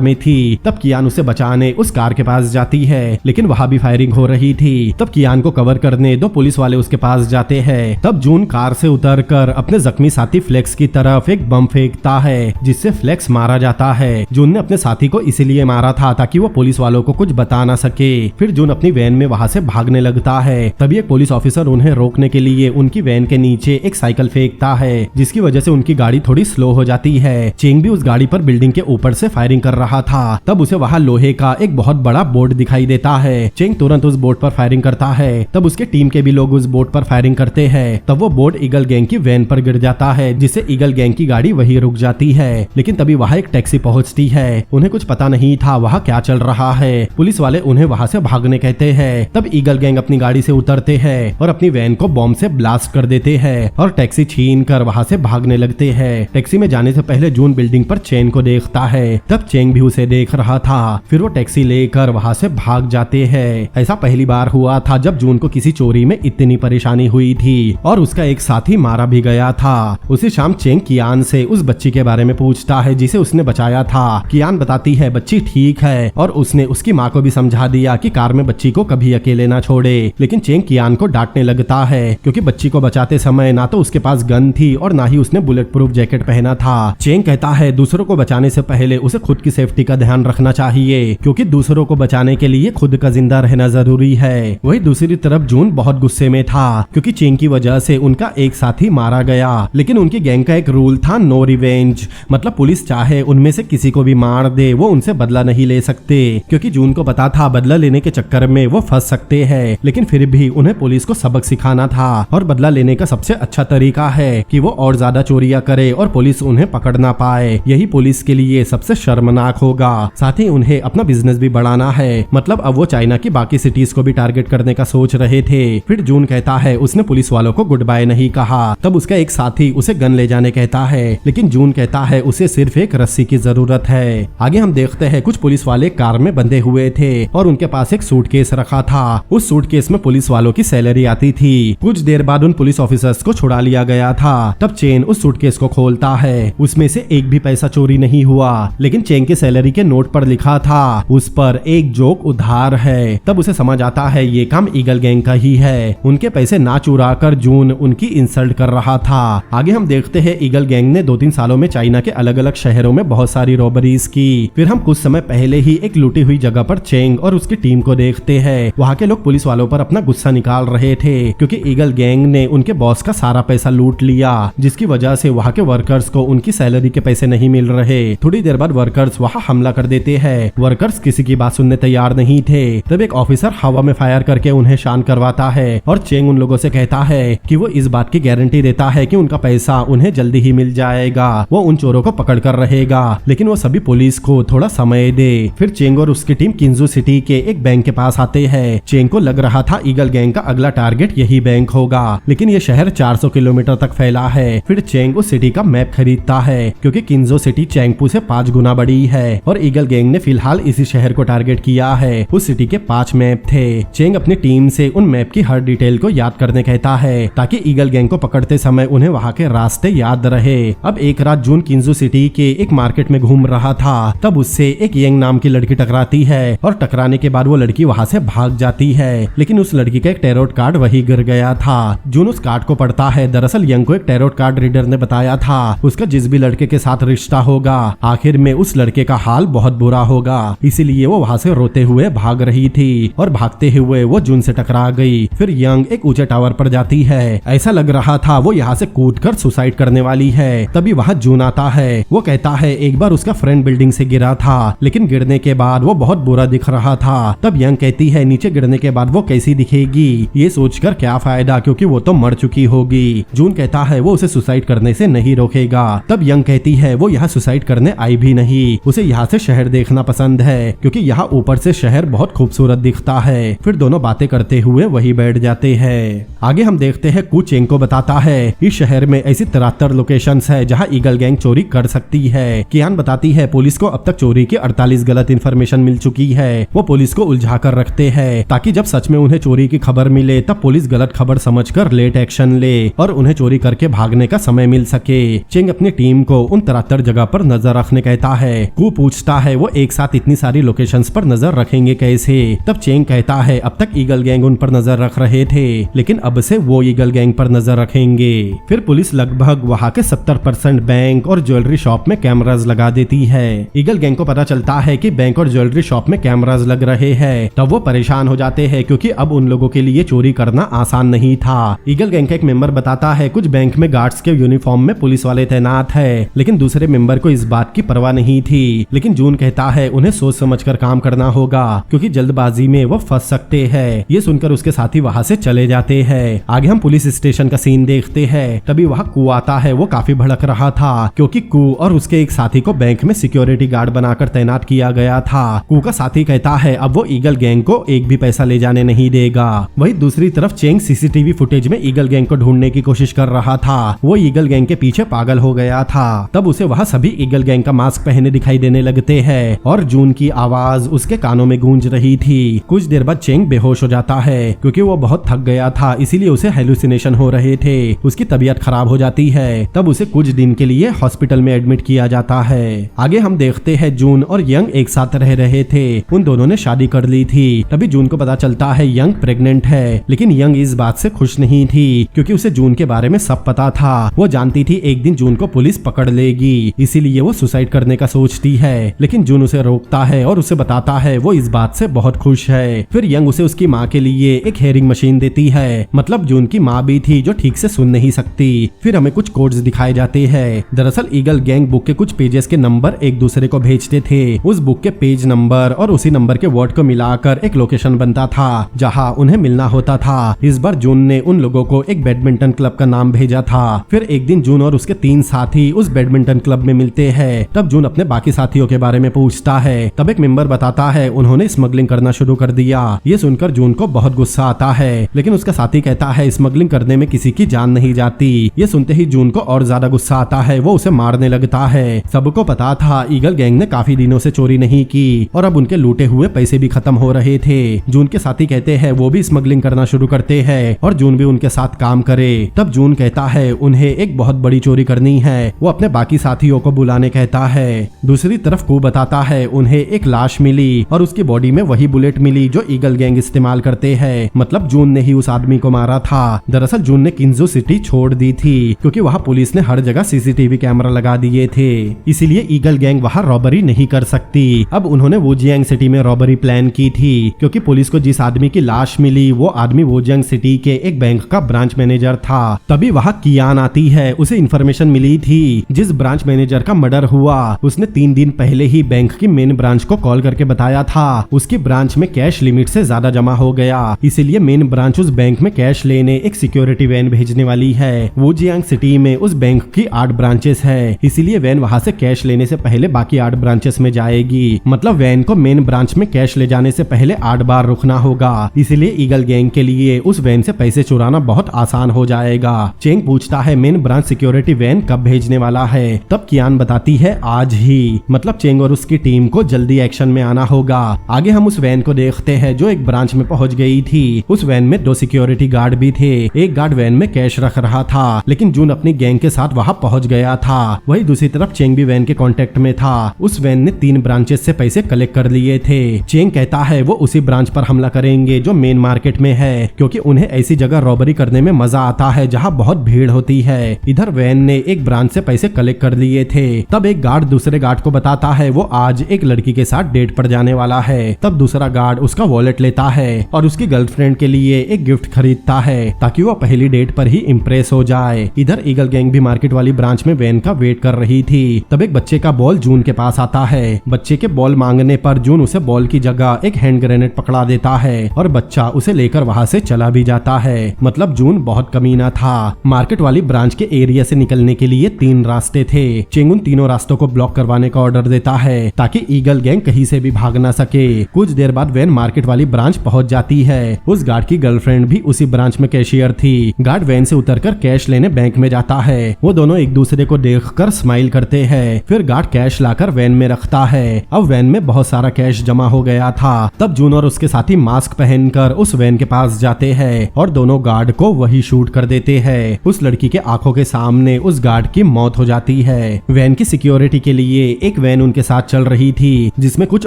में थी। तब कियान उसे बचाने उस कार के पास जाती है, लेकिन वहां भी फायरिंग हो रही थी। तब कियान को कवर करने 2 पुलिस वाले उसके पास जाते हैं। तब जून कार से उतरकर अपने जख्मी साथी फ्लेक्स की तरफ एक बम फेंकता है, जिससे फ्लेक्स मारा जाता है। जून ने अपने साथी को इसीलिए मारा था ताकि वो पुलिस वालों को कुछ बता ना सके। फिर जून अपनी वैन में वहां से भागने लगता है। तभी एक पुलिस ऑफिसर उन्हें रोकने के लिए उनकी वैन के नीचे एक साइकिल फेंकता है, जिसकी वजह से उनकी गाड़ी थोड़ी स्लो हो जाती है। चेंग भी उस गाड़ी पर बिल्डिंग के ऊपर से फायरिंग कर रहा था। तब उसे वहां लोहे का एक बहुत बड़ा बोर्ड दिखाई देता है। चेंग तुरंत उस बोर्ड पर फायरिंग करता है। तब उसके टीम के भी लोग उस बोर्ड पर फायरिंग करते हैं। तब वो बोर्ड ईगल गैंग की वैन पर गिर जाता है, जिससे ईगल गैंग की गाड़ी वहीं रुक जाती है। लेकिन तभी वहां एक टैक्सी पहुंचती है। उन्हें कुछ पता नहीं था वहां क्या चल रहा है। पुलिस वाले उन्हें वहां से भागने कहते हैं। तब ईगल गैंग अपनी गाड़ी से उतरते हैं और अपनी वैन को बॉम्ब से ब्लास्ट कर देते हैं और टैक्सी छीन कर वहां से भागने लगते हैं। टैक्सी में जाने से पहले जून बिल्डिंग पर चेंग को देखता है। तब चेंग भी उसे देख रहा था। फिर वो टैक्सी लेकर वहां से भाग जाते हैं। ऐसा पहली बार हुआ था जब जून को किसी चोरी में इतनी परेशानी हुई थी और उसका एक साथी मारा भी गया था। उसी शाम चेंग कियान से उस बच्ची के बारे में पूछता है जिसे उसने बचाया था। कियान बताती है बच्ची ठीक है और उसने उसकी माँ को भी समझा दिया कि कार में बच्ची को कभी अकेले ना छोड़े। लेकिन चेंग कियान को डांटने लगता है क्योंकि बच्ची को बचाते समय ना तो उसके पास गन थी और ना ही उसने बुलेट प्रूफ जैकेट पहना था। चेंग कहता है दूसरों को बचाने से पहले उसे खुद की सेफ्टी का ध्यान रखना चाहिए क्योंकि दूसरों को बचाने के लिए खुद का जिंदा रहना जरूरी है। वही दूसरी तरफ जून बहुत गुस्से में था क्योंकि चेंग की वजह से उनका एक साथी मारा गया। लेकिन उनकी गैंग का एक रूल था नो रिवेंज, मतलब पुलिस चाहे उनमें से किसी को भी मार दे वो उनसे बदला नहीं ले सकते क्योंकि जून को पता था बदला लेने के चक्कर में वो फंस सकते हैं। लेकिन फिर भी उन्हें पुलिस को सबक सिखाना था और बदला लेने का सबसे अच्छा तरीका है कि वो और ज्यादा चोरियां करे और पुलिस उन्हें पकड़ ना पाए। यही पुलिस के लिए सबसे शर्मनाक होगा। साथ ही उन्हें अपना बिजनेस भी बढ़ाना है, मतलब अब वो चाइना की बाकी सिटीज को भी टारगेट करने का सोच रहे थे। फिर जून कहता है उसने पुलिस वालों को गुड बाय नहीं कहा। तब उसका एक साथी उसे गन ले जाने कहता है, लेकिन जून कहता है उसे सिर्फ एक रस्सी की जरूरत है। आगे हम देखते हैं कुछ पुलिस वाले कार में बंधे हुए थे और उनके पास एक सूटकेस रखा था। उस सूटकेस में पुलिस वालों की सैलरी आती थी। कुछ देर बाद उन पुलिस ऑफिसर्स को छुड़ा लिया गया था। तब चेन उस सूटकेस को खोलता है। उसमें से एक भी पैसा चोरी नहीं हुआ, लेकिन चेन के सैलरी के नोट पर लिखा था उस पर एक जोक उधार है। तब उसे समझ आता है ये काम ईगल गैंग का ही है। उनके पैसे ना चुरा कर जून उनकी इंसल्ट कर रहा था। आगे हम देखते हैं ईगल गैंग ने 2-3 सालों में चाइना के अलग अलग शहरों में बहुत सारी रॉबरीज की। फिर हम कुछ समय पहले ही एक लूटी हुई जगह पर चेंग और उसकी टीम को देखते हैं। वहाँ के लोग पुलिस वालों पर अपना गुस्सा निकाल रहे थे क्योंकि ईगल गैंग ने उनके बॉस का सारा पैसा लूट लिया, जिसकी वजह से वहाँ के वर्कर्स को उनकी सैलरी के पैसे नहीं मिल रहे। थोड़ी देर बाद वर्कर्स वहाँ हमला कर देते हैं। वर्कर्स किसी की बात सुनने तैयार नहीं थे। तब एक ऑफिसर हवा में फायर करके उन्हें शांत करवाता है और चेंग उन लोगों से कहता है कि वो इस बात की गारंटी देता है कि उनका पैसा उन्हें जल्दी ही मिल जाएगा। वो उन चोरों को पकड़ कर रहेगा, लेकिन वो सभी पुलिस को थोड़ा समय दे। फिर चेंग और उसकी टीम किंजू सिटी के एक बैंक के पास आते हैं। चेंग को लग रहा था ईगल गैंग का अगला टारगेट यही बैंक होगा, लेकिन ये शहर 400 किलोमीटर तक फैला है। फिर चेंग उस सिटी का मैप खरीदता है क्योंकि किंजो सिटी चेंगपू से 5 गुना बड़ी है और ईगल गैंग ने फिलहाल इसी शहर को टारगेट किया है। उस सिटी के 5 मैप थे। चेंग अपनी टीम से उन मैप की हर डिटेल को याद करने कहता है ताकि ईगल गैंग को पकड़ते समय उन्हें वहाँ के रास्ते याद रहे। अब एक रात जून किंजू सिटी के एक मार्केट में घूम रहा था। तब उससे एक यंग नाम की लड़की टकराती है और टकराने के बाद वो लड़की वहाँ से भाग जाती है, लेकिन उस लड़की का एक टैरोट कार्ड वही गिर गया था। जून उस कार्ड को पढ़ता है। दरअसल यंग को एक टैरोट कार्ड रीडर ने बताया था उसका जिस भी लड़के के साथ रिश्ता होगा आखिर में उस लड़के का हाल बहुत बुरा होगा, इसीलिए वो वहाँ से रोते हुए भाग रही रही थी और भागते हुए वो जून से टकरा गई। फिर यंग एक ऊंचे टावर पर जाती है। ऐसा लग रहा था वो यहाँ से कूदकर सुसाइड करने वाली है। तभी वहाँ जून आता है। वो कहता है एक बार उसका फ्रेंड बिल्डिंग से गिरा था, लेकिन गिरने के बाद वो बहुत बुरा दिख रहा था। तब यंग कहती है नीचे गिरने के बाद वो कैसी दिखेगी, ये सोचकर क्या फायदा, क्योंकि वो तो मर चुकी होगी। जून कहता है वो उसे सुसाइड करने से नहीं रोकेगा। तब यंग कहती है वो यहाँ सुसाइड करने आई भी नहीं, उसे यहाँ से शहर देखना पसंद है, क्योंकि यहाँ ऊपर से शहर बहुत खूबसूरत दिखता है। फिर दोनों बातें करते हुए वही बैठ जाते हैं। आगे हम देखते हैं कू चेंग को बताता है इस शहर में ऐसी 73 लोकेशंस है जहाँ ईगल गैंग चोरी कर सकती है। कियान बताती है पुलिस को अब तक चोरी की 48 गलत इन्फॉर्मेशन मिल चुकी है। वो पुलिस को उलझा कर रखते हैं ताकि जब सच में उन्हें चोरी की खबर मिले तब पुलिस गलत खबर समझकर लेट एक्शन ले और उन्हें चोरी करके भागने का समय मिल सके। चेंग अपनी टीम को उन 73 जगह पर नजर रखने कहता है। कू पूछता है वो एक साथ इतनी सारी लोकेशंस पर नजर रखेंगे कैसे। तब चेंग कहता है अब तक ईगल गैंग उन पर नजर रख रहे थे, लेकिन अब से वो ईगल गैंग पर नजर रखेंगे। फिर पुलिस लगभग वहाँ के 70% बैंक और ज्वेलरी शॉप में कैमराज लगा देती है। ईगल गैंग को पता चलता है कि बैंक और ज्वेलरी शॉप में कैमराज लग रहे हैं। तब वो परेशान हो जाते हैं क्योंकि अब उन लोगों के लिए चोरी करना आसान नहीं था। ईगल गैंग का एक मेंबर बताता है कुछ बैंक में गार्ड्स के यूनिफॉर्म में पुलिस वाले तैनात है, लेकिन दूसरे मेंबर को इस बात की परवाह नहीं थी। लेकिन जून कहता है उन्हें सोच समझकर काम करना होगा क्योंकि जल्दबाजी में वो फंस सकते हैं। ये सुनकर उसके साथी वहाँ से चले जाते हैं। आगे हम पुलिस स्टेशन का सीन देखते हैं। तभी वहाँ कू आता है। वो काफी भड़क रहा था क्योंकि कू और उसके एक साथी को बैंक में सिक्योरिटी गार्ड बनाकर तैनात किया गया था। कू का साथी कहता है अब वो ईगल गैंग को एक भी पैसा ले जाने नहीं देगा। वही दूसरी तरफ चेंग सीसीटीवी फुटेज में ईगल गैंग को ढूंढने की कोशिश कर रहा था। वो ईगल गैंग के पीछे पागल हो गया था। तब उसे वहाँ सभी ईगल गैंग का मास्क पहने दिखाई देने लगते हैं और जून की आवाज उसके कानों में गूंज रही थी। कुछ देर बाद चेंग बेहोश हो जाता है क्योंकि वो बहुत थक गया था, इसीलिए उसे हेलुसिनेशन हो रहे थे। उसकी तबीयत खराब हो जाती है। तब उसे कुछ दिन के लिए हॉस्पिटल में एडमिट किया जाता है। आगे हम देखते हैं जून और यंग एक साथ रह रहे थे। उन दोनों ने शादी कर ली थी। तभी जून को पता चलता है यंग प्रेग्नेंट है, लेकिन यंग इस बात से खुश नहीं थी क्योंकि उसे जून के बारे में सब पता था। वो जानती थी एक दिन जून को पुलिस पकड़ लेगी, इसीलिए वो सुसाइड करने का सोचती है। लेकिन जून उसे रोकता है और उसे बताता है वो इस बात से बहुत खुश है। फिर यंग उसे उसकी माँ के लिए एक हेयरिंग मशीन देती है। मतलब जून की माँ भी थी जो ठीक से सुन नहीं सकती। फिर हमें कुछ कोड्स दिखाए जाते हैं। दरअसल ईगल गैंग बुक के कुछ पेजेस के नंबर एक दूसरे को भेजते थे। उस बुक के पेज नंबर और उसी नंबर के वर्ड को मिलाकर एक लोकेशन बनता था जहाँ उन्हें मिलना होता था। इस बार जून ने उन लोगों को एक बैडमिंटन क्लब का नाम भेजा था। फिर एक दिन जून और उसके 3 साथी उस बैडमिंटन क्लब में मिलते हैं। तब जून अपने बाकी साथियों के बारे में पूछता है। तब एक मेंबर बताता है उन्होंने स्मगलिंग करना शुरू कर दिया। ये सुनकर जून को बहुत गुस्सा आता है, लेकिन उसका साथी कहता है स्मगलिंग करने में किसी की जान नहीं जाती। ये सुनते ही जून को और ज्यादा गुस्सा आता है। वो उसे मारने लगता है। सबको पता था ईगल गैंग ने काफी दिनों से चोरी नहीं की और अब उनके लूटे हुए पैसे भी खत्म हो रहे थे। जून के साथी कहते हैं वो भी स्मगलिंग करना शुरू करते हैं और जून भी उनके साथ काम करे। तब जून कहता है उन्हें एक बहुत बड़ी चोरी करनी है। वो अपने बाकी साथियों को बुलाने कहता है। दूसरी तरफ कू बताता है उन्हें एक लाश मिली और उसकी बॉडी में वही बुलेट मिली जो ईगल गैंग इस्तेमाल करते हैं। मतलब जून ने ही उस आदमी को मारा था। दरअसल जून ने किंजो सिटी छोड़ दी थी क्योंकि वहाँ पुलिस ने हर जगह सीसीटीवी कैमरा लगा दिए थे, इसीलिए ईगल गैंग वहाँ रॉबरी नहीं कर सकती। अब उन्होंने वुजियांग सिटी में रॉबरी प्लान की थी क्योंकि पुलिस को जिस आदमी की लाश मिली वो आदमी वुजियांग सिटी के एक बैंक का ब्रांच मैनेजर था। तभी वहाँ कियान आती है। उसे इन्फॉर्मेशन मिली थी जिस ब्रांच मैनेजर का मर्डर हुआ उसने 3 दिन पहले ही बैंक की मेन ब्रांच को कॉल करके बताया था उसकी ब्रांच में कैश लिमिट से ज्यादा जमा हो गया, इसीलिए मेन ब्रांच उस बैंक में कैश लेने एक सिक्योरिटी वैन भेजने वाली है। वुजियांग सिटी में उस बैंक की 8 ब्रांचेस है, इसीलिए वैन वहाँ से कैश लेने से पहले बाकी 8 ब्रांचेस में जाएगी। मतलब वैन को मेन ब्रांच में कैश ले जाने से पहले 8 बार रुकना होगा, इसीलिए ईगल गैंग के लिए उस वैन से पैसे चुराना बहुत आसान हो जाएगा। चेंग पूछता है मेन ब्रांच सिक्योरिटी वैन कब भेजने वाला है। तब कियान बताती है आज ही। मतलब चेंग और उसकी टीम को जल्दी एक्शन में आना होगा। आगे हम उस वैन को देखते हैं जो एक ब्रांच में पहुंच गई थी। उस वैन में 2 सिक्योरिटी गार्ड भी थे। एक गार्ड वैन में कैश रख रहा था, लेकिन जून अपनी गैंग के साथ वहां पहुंच गया था। वही दूसरी तरफ चेंग भी वैन के कांटेक्ट में था। उस वैन ने 3 ब्रांचेस से पैसे कलेक्ट कर लिए थे। चेंग कहता है वो उसी ब्रांच पर हमला करेंगे जो मेन मार्केट में है, क्योंकि उन्हें ऐसी जगह रॉबरी करने में मजा आता है जहाँ बहुत भीड़ होती है। इधर वैन ने एक ब्रांच से पैसे कलेक्ट कर लिए थे। तब एक गार्ड दूसरे गार्ड को बताता है वो आज एक लड़की के साथ डेट पर जाने वाला है। तब दूसरा गार्ड उसका वॉलेट लेता है और उसकी गर्लफ्रेंड के लिए एक गिफ्ट खरीदता है ताकि वो पहली डेट पर ही इम्प्रेस हो जाए। इधर ईगल गैंग भी मार्केट वाली ब्रांच में वैन का वेट कर रही थी। तब एक बच्चे का बॉल जून के पास आता है। बच्चे के बॉल मांगने पर जून उसे बॉल की जगह एक हैंड ग्रेनेड पकड़ा देता है और बच्चा उसे लेकर वहाँ से चला भी जाता है। मतलब जून बहुत कमीना था। मार्केट वाली ब्रांच के एरिया से निकलने के लिए 3 रास्ते थे। चेंग उन तीनों रास्तों को ब्लॉक करवाने का ऑर्डर देता है ताकि ईगल गैंग कहीं से भी भाग ना सके। कुछ देर बाद वैन मार्केट वाली ब्रांच पहुंच जाती है। उस गार्ड की गर्लफ्रेंड भी उसी ब्रांच में कैशियर थी। गार्ड वैन से उतरकर कैश लेने बैंक में जाता है। वो दोनों एक दूसरे को देखकर स्माइल करते हैं। फिर गार्ड कैश लाकर वैन में रखता है। अब वैन में बहुत सारा कैश जमा हो गया था। तब जून और उसके साथी मास्क पहनकर उस वैन के पास जाते हैं और दोनों गार्ड को वही शूट कर देते हैं। उस लड़की के आंखों के सामने उस गार्ड की मौत हो जाती है। वैन की सिक्योरिटी के लिए एक वैन उनके साथ चल रही थी जिसमें कुछ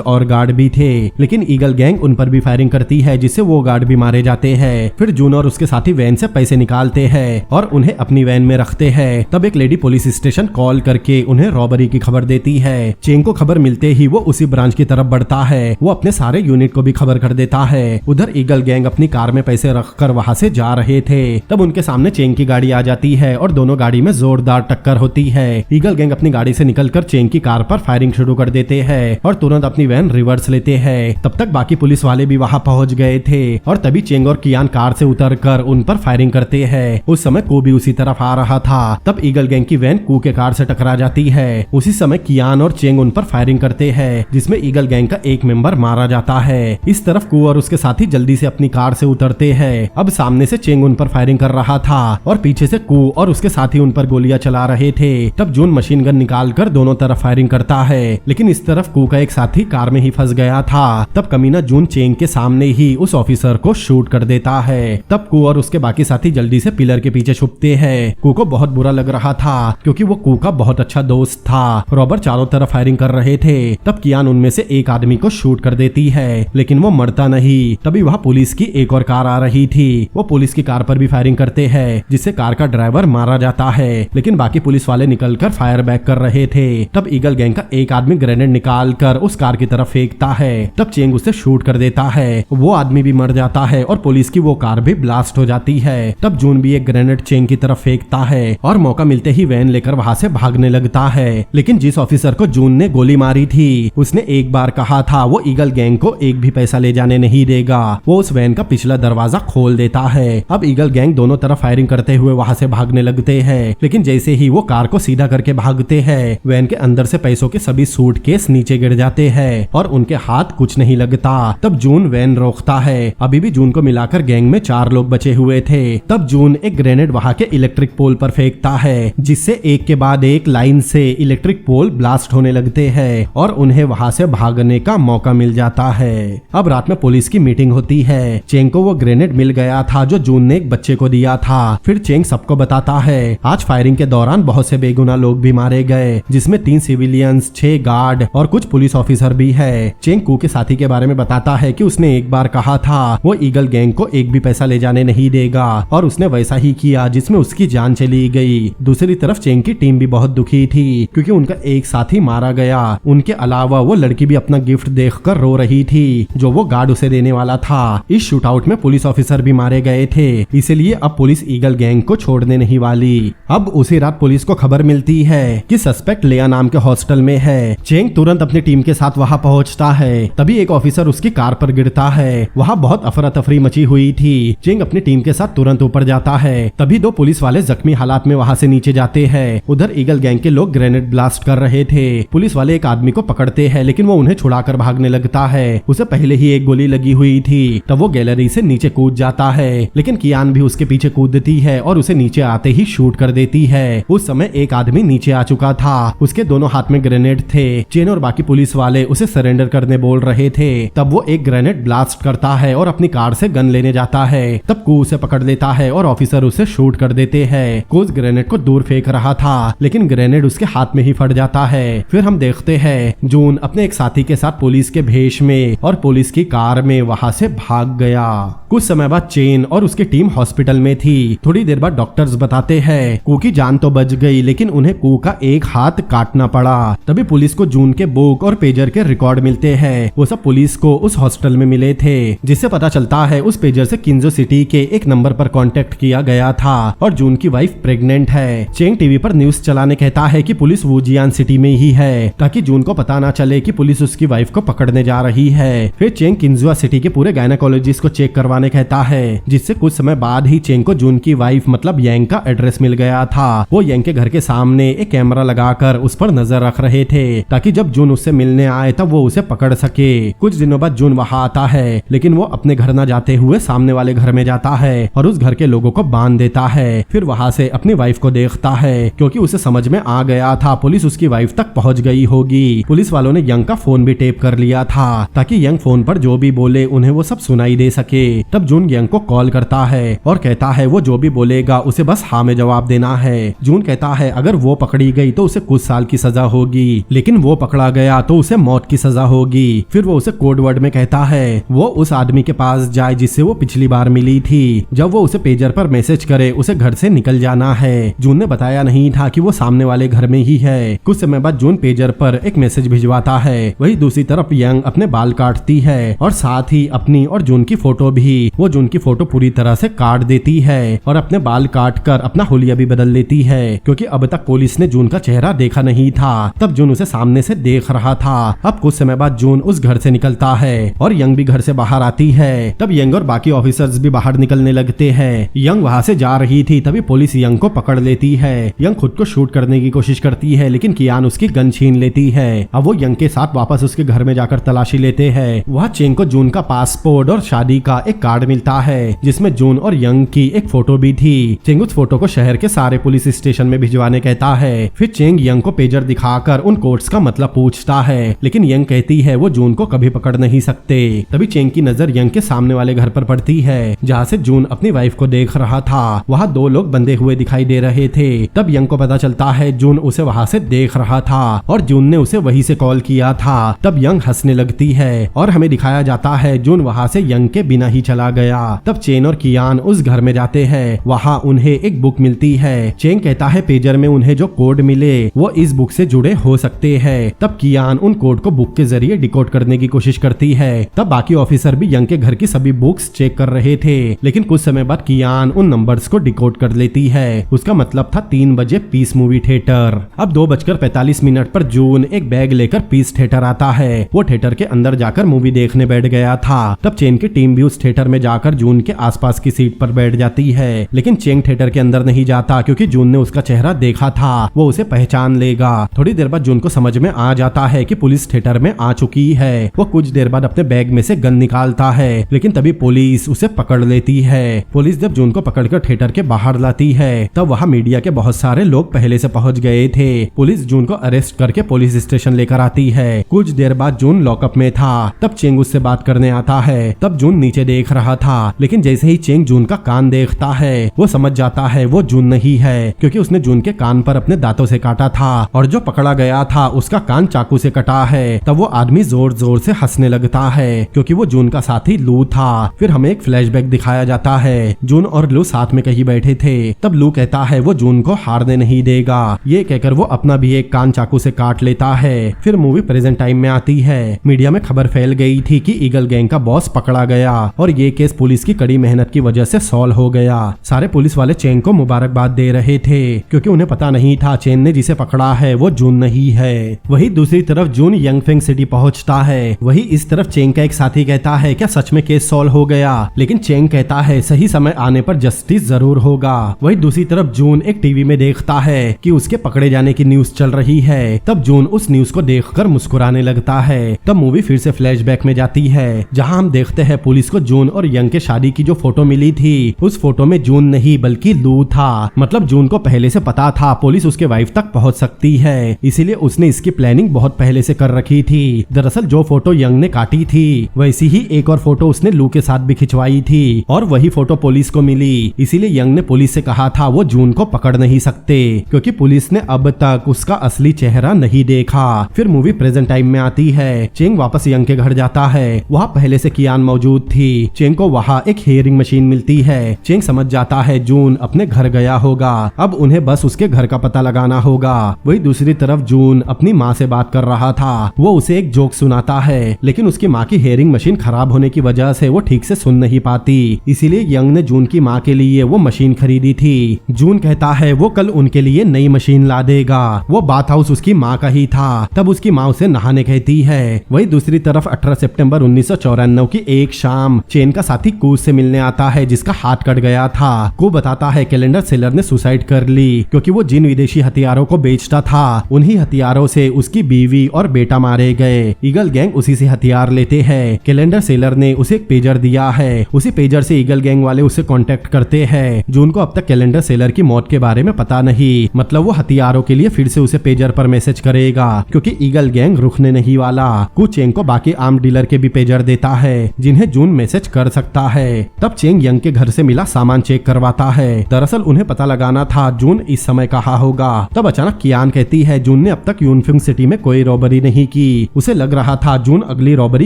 और गार्ड भी थे, लेकिन ईगल गैंग उन पर भी फायरिंग करती है जिससे वो गार्ड भी मारे जाते हैं। फिर जून और उसके साथी वैन से पैसे निकालते हैं और उन्हें अपनी वैन में रखते हैं। तब एक लेडी पुलिस स्टेशन कॉल करके उन्हें रॉबरी की खबर देती है। चेंग को खबर मिलते ही वो उसी ब्रांच की तरफ बढ़ता है। वो अपने सारे यूनिट को भी खबर कर देता है। उधर ईगल गैंग अपनी कार में पैसे रखकर वहाँ से जा रहे थे। तब उनके सामने चेंग की गाड़ी आ जाती है और दोनों गाड़ी में जोरदार टक्कर होती है। ईगल गैंग अपनी गाड़ी से निकलकर चेंग की कार पर फायरिंग शुरू कर देते हैं और तुरंत अपनी वैन रिवर्स लेते हैं। तब तक बाकी पुलिस वाले भी वहाँ पहुँच गए थे और तभी चेंग और कियान कार से उतरकर उन पर फायरिंग करते हैं। उस समय कू भी उसी तरफ आ रहा था। तब ईगल गैंग की वैन कू के कार से टकरा जाती है। उसी समय कियान और चेंग उन पर फायरिंग करते हैं जिसमें ईगल गैंग का एक मेंबर मारा जाता है। इस तरफ कू और उसके साथी जल्दी से अपनी कार से उतरते हैं। अब सामने से चेंग उन पर फायरिंग कर रहा था और पीछे से कू और उसके साथी उन पर गोलियां चला रहे थे। तब जून मशीन गन निकालकर दोनों तरफ फायरिंग करता है, लेकिन इस तरफ कू का एक साथी कार में ही फंस गया था। तब कमीना जून चेंग के सामने ही उस ऑफिसर को शूट कर देता है। तब कू और उसके बाकी साथी जल्दी से पिलर के पीछे छुपते हैं। कू को बहुत बुरा लग रहा था क्योंकि वो कू का बहुत अच्छा दोस्त था। रॉबर चारों तरफ फायरिंग कर रहे थे। तब कियान उनमें से एक आदमी को शूट कर देती है, लेकिन वो मरता नहीं। तभी वहाँ पुलिस की एक और कार आ रही थी। वो पुलिस की कार पर भी फायरिंग करते हैं जिससे कार का ड्राइवर मारा जाता है, लेकिन बाकी पुलिस वाले निकलकर फायर बैक कर रहे थे। तब ईगल गैंग का एक आदमी ग्रेनेड निकालकर उस कार की तरफ फेंकता है। तब चेंग उसे शूट कर देता है। वो आदमी भी मर जाता है और पुलिस की वो कार भी ब्लास्ट हो जाती है। तब जून भी एक ग्रेनेड चेंग की तरफ फेंकता है और मौका मिलते ही वैन लेकर वहाँ से भागने लगता है। लेकिन जिस ऑफिसर को जून ने गोली मारी थी उसने एक बार कहा था वो ईगल गैंग को एक भी पैसा ले जाने नहीं देगा। वो उस वैन का पिछला दरवाजा खोल देता है। अब ईगल गैंग दोनों तरफ फायरिंग करते हुए वहाँ से भागने लगते हैं, लेकिन जैसे ही वो कार को सीधा करके भागते हैं वैन के अंदर से पैसों के सभी सूटकेस नीचे गिर जाते हैं और उनके हाथ कुछ नहीं लगता। तब जून वैन रोकता है। अभी भी जून को मिलाकर गैंग में 4 लोग बचे हुए थे। तब जून एक ग्रेनेड वहाँ के इलेक्ट्रिक पोल पर फेंकता है जिससे एक के बाद एक लाइन से इलेक्ट्रिक पोल ब्लास्ट होने लगते हैं और उन्हें वहाँ से भागने का मौका मिल जाता है। अब रात में पुलिस की मीटिंग होती है। चेंग को वो ग्रेनेड मिल गया था जो जून ने एक बच्चे को दिया था। फिर चेंग सबको बताता है आज फायरिंग के दौरान बहुत से बेगुनाह लोग भी मारे गए जिसमें 3 सिविलियंस, 6 गार्ड और कुछ पुलिस ऑफिसर भी है। चेंग कू के साथी के बारे में बताता है कि उसने एक बार कहा था वो ईगल गैंग को एक भी पैसा ले जाने नहीं देगा और उसने वैसा ही किया जिसमें उसकी जान चली गई। दूसरी तरफ चेंग की टीम भी बहुत दुखी थी क्योंकि उनका एक साथी मारा गया। उनके अलावा वो लड़की भी अपना गिफ्ट देखकर रो रही थी जो वो गार्ड उसे देने वाला था। इस शूटआउट में पुलिस ऑफिसर भी मारे गए थे, इसलिए अब पुलिस ईगल गैंग को छोड़ने नहीं वाली। अब उसी रात पुलिस को खबर मिलती है कि सस्पेक्ट लेया नाम के हॉस्टल में है। चेंग तुरंत अपनी टीम के साथ वहां पहुंचता है। तभी एक ऑफिसर उसकी कार पर गिरता है। वहां बहुत अफरा तफरी मची हुई थी। चेंग अपनी टीम के साथ तुरंत ऊपर जाता है। तभी 2 पुलिस वाले जख्मी हालात में वहां से नीचे जाते हैं। उधर ईगल गैंग के लोग ग्रेनेड ब्लास्ट कर रहे थे। पुलिस वाले एक आदमी को पकड़ते हैं, लेकिन वो उन्हें छुड़ाकर भागने लगता है। उसे पहले ही एक गोली लगी हुई थी। तब वो गैलरी से नीचे कूद जाता है, लेकिन कियान भी उसके पीछे कूदती है और उसे नीचे आते ही शूट कर देती है। उस समय एक आदमी नीचे आ चुका था। उसके दोनों हाथ में ग्रेनेड थे। चेन और बाकी पुलिस वाले उसे सरेंडर करने बोल रहे थे। तब वो एक ग्रेनेड ब्लास्ट करता है और अपनी कार से गन लेने जाता है। तब कू उसे पकड़ लेता है और ऑफिसर उसे शूट कर देते हैं। कू उस ग्रेनेड को दूर फेंक रहा था, लेकिन ग्रेनेड उसके हाथ में ही फट जाता है। फिर हम देखते हैं जून अपने एक साथी के साथ पुलिस के भेष में और पुलिस की कार में वहां से भाग गया। कुछ समय बाद चेन और उसकी टीम हॉस्पिटल में थी। थोड़ी देर बाद डॉक्टर्स बताते हैं कू की जान तो बच गई, लेकिन उन्हें कू का एक हाथ काटना पड़ा। तभी पुलिस को जून के बुक और पेजर के रिकॉर्ड मिलते हैं। वो सब पुलिस को उस हॉस्टल में मिले थे, जिससे पता चलता है उस पेजर से किन्जो सिटी के एक नंबर पर कांटेक्ट किया गया था और जून की वाइफ प्रेग्नेंट है। चेंग टीवी पर न्यूज चलाने कहता है कि पुलिस वुजियान सिटी में ही है ताकि जून को पता ना चले कि पुलिस उसकी वाइफ को पकड़ने जा रही है। फिर चेंग किन्जुआ सिटी के पूरे गायनेकोलॉजिस्ट को चेक करवाने कहता है, जिससे कुछ समय बाद ही चेंग को जून की वाइफ मतलब यांग का एड्रेस मिल गया था। वो यांग के घर के सामने एक कैमरा लगाकर उस पर नजर रख रहे थे ताकि जब जून उससे मिलने आए तब वो उसे पकड़ सके। कुछ दिनों बाद जून वहां आता है, लेकिन वो अपने घर न जाते हुए सामने वाले घर में जाता है और उस घर के लोगों को बांध देता है। फिर वहां से अपनी वाइफ को देखता है, क्योंकि उसे समझ में आ गया था पुलिस उसकी वाइफ तक पहुंच गई होगी। पुलिस वालों ने यंग का फोन भी टेप कर लिया था ताकि यंग फोन पर जो भी बोले उन्हें वो सब सुनाई दे सके। तब जून यंग को कॉल करता है और कहता है वो जो भी बोलेगा उसे बस हाँ में जवाब देना है। जून कहता है अगर वो पकड़ी गई तो उसे कुछ साल की सजा होगी, लेकिन वो पकड़ा गया तो उसे मौत की सजा होगी। फिर वो उसे कोड वर्ड में कहता है वो उस आदमी के पास जाए जिससे वो पिछली बार मिली थी। जब वो उसे पेजर पर मैसेज करे उसे घर से निकल जाना है। जून ने बताया नहीं था कि वो सामने वाले घर में ही है। कुछ समय बाद जून पेजर पर एक मैसेज भिजवाता है। वही दूसरी तरफ यंग अपने बाल काटती है और साथ ही अपनी और जून की फोटो भी। वो जून की फोटो पूरी तरह से काट देती है और अपने बाल काट कर अपना हुलिया भी बदल लेती है, क्योंकि अब तक पुलिस ने जून का चेहरा देखा नहीं था। तब जून उसे सामने से देख रहा था। अब कुछ समय बाद जून उस घर से निकलता है और यंग भी घर से बाहर आती है। तब यंग और बाकी ऑफिसर्स भी बाहर निकलने लगते हैं। यंग वहां से जा रही थी तभी पुलिस यंग को पकड़ लेती है। यंग खुद को शूट करने की कोशिश करती है, लेकिन कियान उसकी गन छीन लेती है। अब वो यंग के साथ वापस उसके घर में जाकर तलाशी लेते हैं। वहाँ चेंग को जून का पासपोर्ट और शादी का एक कार्ड मिलता है, जिसमें जून और यंग की एक फोटो भी थी। चेंग उस फोटो को शहर के सारे पुलिस स्टेशन में भिजवाने कहता है। फिर चेंग यंग को पेजर दिखाकर उन कोड्स का मतलब पूछता है, लेकिन यंग कहती है वो जून को कभी पकड़ नहीं सकते। तभी चेंग की नजर यंग के सामने वाले घर पर पड़ती है, जहाँ से जून अपनी वाइफ को देख रहा था। वहाँ दो लोग बंधे हुए दिखाई दे रहे थे। तब यंग को पता चलता है जून उसे वहाँ से देख रहा था और जून ने उसे वहीं से कॉल किया था। तब यंग हंसने लगती है और हमें दिखाया जाता है जून वहाँ से यंग के बिना ही चला गया। तब चेन और कियान उस घर में जाते हैं। वहाँ उन्हें एक बुक मिलती है। चेन कहता है पेजर में उन्हें जो कोड मिले वो इस बुक से जुड़े हो सकते हैं। तब कियान उन कोड को बुक के जरिए डिकोड करने की कोशिश करती है। तब बाकी ऑफिसर भी यंग के घर की सभी बुक्स चेक कर रहे थे, लेकिन कुछ समय बाद कियान उन नंबर्स को डिकोड कर लेती है। उसका मतलब था 3 बजे पीस मूवी थिएटर। अब 2:45 पर जून एक बैग लेकर पीस थिएटर आता है। वो थिएटर के अंदर जाकर मूवी देखने बैठ गया था। तब चेन की टीम भी उस थिएटर में जाकर जून के आसपास की सीट पर बैठ जाती है, लेकिन चेंग थिएटर के अंदर नहीं जाता क्योंकि जून ने उसका चेहरा देखा था। वो उसे पहचान लेगा। थोड़ी देर बाद जून को समझ में आ जाता है कि पुलिस थिएटर में आ चुकी है। वो कुछ देर बाद अपने बैग में से गन निकालता है, लेकिन तभी पुलिस उसे पकड़ लेती है। पुलिस जब जून को पकड़कर थिएटर के बाहर लाती है तब वहाँ मीडिया के बहुत सारे लोग पहले से पहुंच गए थे। पुलिस जून को अरेस्ट करके पुलिस स्टेशन लेकर आती है। कुछ देर बाद जून लॉकअप में था। तब चेंग उससे बात करने आता है। तब जून नीचे देख रहा था, लेकिन जैसे ही चेंग जून का कान देखता है वो समझ जाता है वो जून नहीं है, क्योंकि उसने जून के कान पर अपने दांतों से काटा था और जो पकड़ा गया था उसका कान चाकू से कटा है। तब वो आदमी जोर जोर से हंसने लगता है, क्योंकि वो जून का साथी लू था। फिर हमें एक फ्लैशबैक दिखाया जाता है। जून और लू साथ में कहीं बैठे थे। तब लू कहता है वो जून को हारने नहीं देगा। ये कहकर वो अपना भी एक कान चाकू से काट लेता है। फिर मूवी प्रेजेंट टाइम में आती है। मीडिया में खबर फैल गई थी कि ईगल गैंग का बॉस पकड़ा गया और ये केस पुलिस की कड़ी मेहनत की वजह से सॉल्व हो गया। सारे पुलिस वाले चेंग को मुबारकबाद दे रहे थे, क्योंकि उन्हें पता नहीं था चेन ने जिसे पकड़ा है वो जून नहीं है। वही दूसरी तरफ जून यंगफेंग सिटी पहुंचता है। वही इस तरफ चेंग का एक साथी कहता है क्या सच में केस सॉल्व हो गया, लेकिन चेंग कहता है सही समय आने पर जस्टिस जरूर होगा। वही दूसरी तरफ जून एक टीवी में देखता है कि उसके पकड़े जाने की न्यूज चल रही है। तब जून उस न्यूज को देखकर मुस्कुराने लगता है। तब मूवी फिर से फ्लैशबैक में जाती है, जहां हम देखते हैं पुलिस को जून और यंग के शादी की जो फोटो मिली थी उस फोटो में जून नहीं बल्कि लू था। मतलब जून को पहले से पता था पुलिस उसके वाइफ तक पहुंच सकती है, इसीलिए उसने इसकी प्लानिंग बहुत पहले से कर रखी थी। दरअसल जो फोटो यंग ने काटी थी वैसी ही एक और फोटो उसने लू के साथ भी खिंचवाई थी और वही फोटो पुलिस को मिली। इसीलिए यंग ने पुलिस से कहा था वो जून को पकड़ नहीं सकते, क्योंकि पुलिस ने अब तक उसका असली चेहरा नहीं देखा। फिर मूवी प्रेजेंट टाइम में आती है। चेंग वापस यंग के घर जाता है। वहाँ पहले से कियान मौजूद थी। चेंग को वहाँ एक हेयरिंग मशीन मिलती है। चेंग समझ जाता है जून अपने घर गया होगा। अब उन्हें बस उसके घर का पता लगाना होगा। वही दूसरी तरफ जून अपनी माँ से बात कर रहा था। वो उसे एक जोक सुनाता है है, लेकिन उसकी माँ की हेयरिंग मशीन खराब होने की वजह से वो ठीक से सुन नहीं पाती। इसीलिए यंग ने जून की माँ के लिए वो मशीन खरीदी थी। जून कहता है वो कल उनके लिए नई मशीन ला देगा। वो बाथ हाउस उसकी माँ का ही था। तब उसकी माँ उसे नहाने कहती है। वही दूसरी तरफ 18 सितंबर 1994 की एक शाम चेन का साथी कूज से मिलने आता है, जिसका हाथ कट गया था। को बताता है कैलेंडर सेलर ने सुसाइड कर ली, क्योंकि वो जिन विदेशी हथियारों को बेचता था उन्हीं हथियारों से उसकी बीवी और बेटा मारे गए। ईगल गैंग उसी से हथियार लेते हैं। कैलेंडर सेलर ने उसे एक पेजर दिया है। उसी पेजर से ईगल गैंग वाले उसे कांटेक्ट करते हैं। जून को अब तक कैलेंडर सेलर की मौत के बारे में पता नहीं, मतलब वो हथियारों के लिए फिर से उसे पेजर पर मैसेज करेगा, क्योंकि ईगल गैंग रुकने नहीं वाला। कुछ चेंग को बाकी आर्म डीलर के भी पेजर देता है, जिन्हें जून मैसेज कर सकता है। तब चेंग यंग के घर से मिला सामान चेक करवाता है। दरअसल उन्हें पता लगाना था जून इस समय कहाँ होगा। तब अचानक कियान कहती है जून ने अब तक यूनफिंग सिटी में कोई रॉबरी नहीं की। उसे लग रहा था जून अगली रॉबरी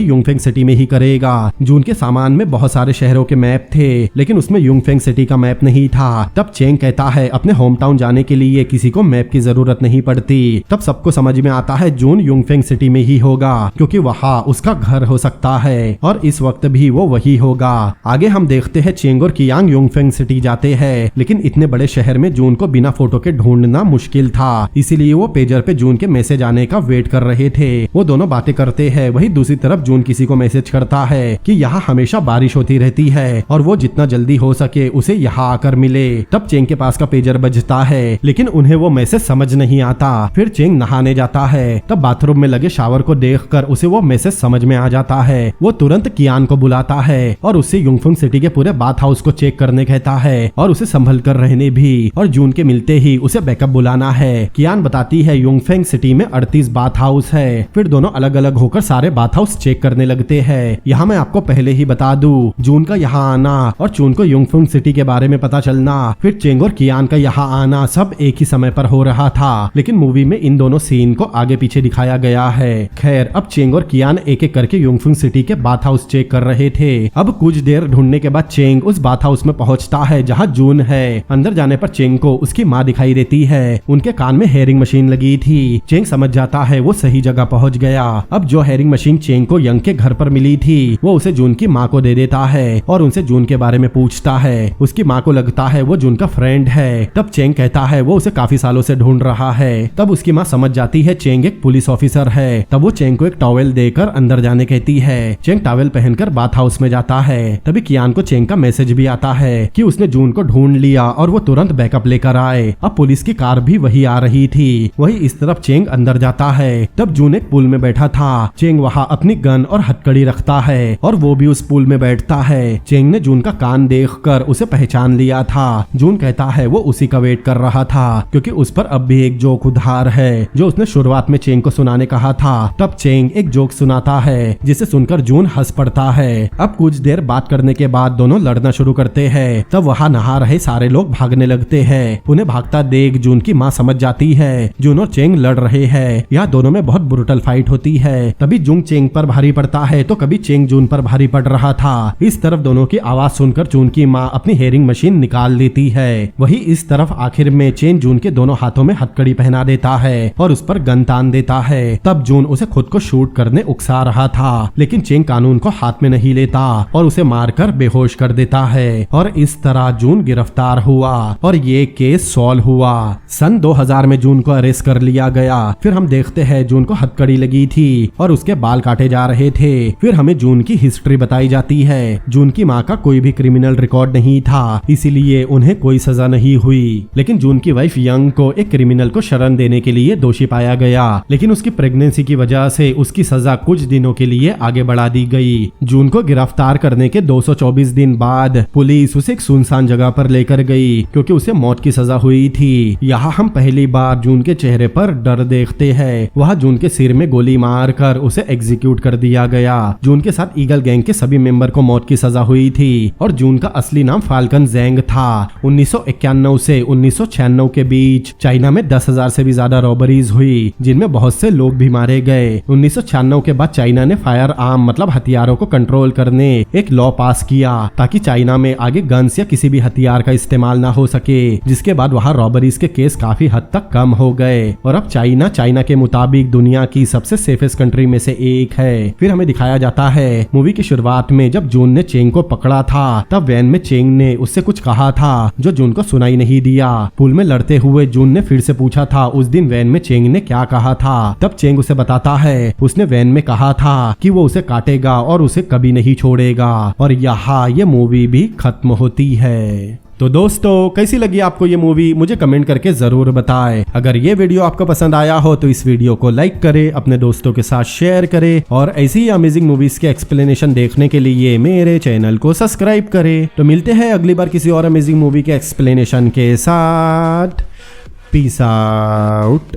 यूनफिंग सिटी में ही करेगा। जून के सामान में बहुत सारे शहरों के मैप थे, लेकिन उसमें यूनफिंग सिटी का मैप नहीं था। तब चेंग कहता है अपने होम टाउन जाने के लिए किसी को मैप की जरूरत नहीं पड़ती। तब सबको समझ में आता है जून यूनफिंग सिटी में ही होगा, क्योंकि वहाँ उसका घर हो सकता है और इस वक्त भी वो वही होगा। आगे हम देखते हैं चेंग और कियांग यूनफिंग सिटी जाते हैं, लेकिन इतने बड़े शहर में जून को बिना फोटो के ढूंढना मुश्किल था। इसीलिए वो पेजर पे जून के मैसेज आने का वेट कर रहे थे। वो दोनों बातें करते हैं। वही दूसरी तरफ जून किसी को मैसेज करता है कि यहाँ हमेशा बारिश होती रहती है और वो जितना जल्दी हो सके उसे यहाँ आकर मिले। तब चेंग के पास का पेजर बजता है, लेकिन उन्हें वो मैसेज समझ नहीं आता। फिर चेंग नहाने जाता है। तब बाथरूम में लगे शावर को देखकर उसे वो मैसेज समझ में आ जाता है। वो तुरंत कियान को बुलाता है और उससे यूनफिंग सिटी के पूरे बाथ हाउस को चेक करने कहता है और उसे संभल कर रहने भी। और जून के मिलते ही उसे बैकअप बुलाना है। कियान बताती है यूनफिंग सिटी में 38 बाथ हाउस है। फिर दोनों अलग अलग होकर सारे बाथ हाउस चेक करने लगते हैं। यहाँ मैं आपको पहले ही बता दूं, जून का यहाँ आना और जून को यूनफिंग सिटी के बारे में पता चलना, फिर चेंग और कियान का यहाँ आना सब एक ही समय पर हो रहा था। लेकिन मूवी में इन दोनों सीन को आगे पीछे दिखाया गया है। खैर अब चेंग और कियान एक एक करके यूनफिंग सिटी के बाथ हाउस चेक कर रहे थे। अब कुछ देर ढूंढने के बाद चेंग उस बाथ हाउस में पहुंचता है जहाँ जून है। अंदर जाने पर चेंग को उसकी माँ दिखाई देती है। उनके कान में हेयरिंग मशीन लगी थी। चेंग समझ जाता है वो सही जगह पहुंच गया। अब जो हेयरिंग मशीन चेंग को यंग के घर पर मिली थी वो उसे जून की माँ को दे देता है और उनसे जून के बारे में पूछता है। उसकी माँ को लगता है वो जून का फ्रेंड है। तब चेंग कहता है वो उसे काफी सालों से ढूंढ रहा है। तब उसकी माँ समझ जाती है चेंग एक पुलिस ऑफिसर है। तब वो चेंग को एक टॉवेल देकर अंदर जाने कहती है। चेंग टॉवेल पहनकर बाथ हाउस में जाता है। तभी कियान को चेंग का मैसेज भी आता है कि उसने जून को ढूंढ लिया और वो तुरंत बैकअप लेकर आए। अब पुलिस की कार भी वही आ रही थी। वही इस तरफ चेंग अंदर जाता है। तब जून एक पुल में बैठा था। चेंग वहाँ अपनी गन और हथकड़ी रखता है और वो भी उस पुल में बैठता है। चेंग ने जून का कान देखकर उसे पहचान लिया था। जून कहता है वो उसी का वेट कर रहा था, क्योंकि उस पर अब भी एक जोक उधार है जो उसने शुरुआत में चेंग को सुनाने कहा था। तब चेंग एक जोक सुनाता है, जिसे सुनकर जून हंस पड़ता है। अब कुछ देर बात करने के बाद दोनों लड़ना शुरू करते हैं। तब वहाँ नहा रहे सारे लोग भागने लगते हैं। उन्हें भागता देख जून की माँ समझ जाती है जून और चेंग लड़ रहे हैं। यहाँ दोनों में बहुत ब्रूटल फाइट होती है। तभी जून चेंग पर भारी पड़ता है तो कभी चेंग जून पर भारी पड़ रहा था। इस तरफ दोनों की आवाज सुनकर जून की माँ अपनी हेयरिंग मशीन निकाल देती है। वही इस तरफ आखिर में चेंग जून के दोनों हाथों में हथकड़ी पहना देता है और उस पर गन तान देता है। तब जून उसे खुद को शूट करने उकसा रहा था, लेकिन चेंग कानून को हाथ में नहीं लेता और उसे मारकर बेहोश कर देता है। और इस तरह जून गिरफ्तार हुआ और ये केस सॉल्व हुआ। सन 2000 में जून को अरेस्ट कर लिया गया। फिर हम देखते हैं जून को हथकड़ी लगी थी और उसके बाल काटे जा रहे थे। फिर हमें जून की हिस्ट्री बताई जाती है। जून की माँ का कोई भी क्रिमिनल रिकॉर्ड नहीं था, इसीलिए उन्हें कोई सजा नहीं हुई। लेकिन जून की वाइफ यंग को एक क्रिमिनल को शरण देने के लिए दोषी पाया गया, लेकिन उसकी प्रेगनेंसी की वजह से उसकी सजा कुछ दिनों के लिए आगे बढ़ा दी गई। जून को गिरफ्तार करने के 224 दिन बाद पुलिस उसे एक सुनसान जगह पर लेकर गई, क्योंकि उसे मौत की सजा हुई थी। यहाँ हम पहली बार जून के चेहरे पर डर देखते हैं। वहाँ जून के सिर में गोली मारकर उसे एग्जीक्यूट कर दिया गया। जून के साथ ईगल गैंग के सभी मेंबर को मौत की सजा हुई थी और जून का असली नाम फाल्कन ज़ेंग था। 1991 से 1996 के बीच चाइना में 10,000 से भी ज्यादा रॉबरीज हुई, जिनमें बहुत से लोग भी मारे गए। 1996 के बाद चाइना ने फायर आर्म मतलब हथियारों को कंट्रोल करने एक लॉ पास किया, ताकि चाइना में आगे गन्स या किसी भी हथियार का इस्तेमाल ना हो सके, जिसके बाद वहाँ रॉबरीज के केस काफी हद तक कम हो गए। और अब चाइना के मुताबिक दुनिया की सबसे सेफेस्ट कंट्री में से एक है। फिर हमें दिखाया जाता है मूवी की शुरुआत में जब जून ने चेंग को पकड़ा था तब वैन में चेंग ने उससे कुछ कहा था जो जून को सुनाई नहीं दिया। पुल में लड़ते हुए जून ने फिर से पूछा था उस दिन वैन में चेंग ने क्या कहा था। तब चेंग उसे बताता है उसने वैन में कहा था कि वो उसे काटेगा और उसे कभी नहीं छोड़ेगा। और यहाँ ये मूवी भी खत्म होती है। तो दोस्तों कैसी लगी आपको ये मूवी मुझे कमेंट करके जरूर बताएं। अगर ये वीडियो आपको पसंद आया हो तो इस वीडियो को लाइक करें, अपने दोस्तों के साथ शेयर करें और ऐसी ही अमेजिंग मूवीज के एक्सप्लेनेशन देखने के लिए मेरे चैनल को सब्सक्राइब करें। तो मिलते हैं अगली बार किसी और अमेजिंग मूवी के एक्सप्लेनेशन के साथ। Peace out.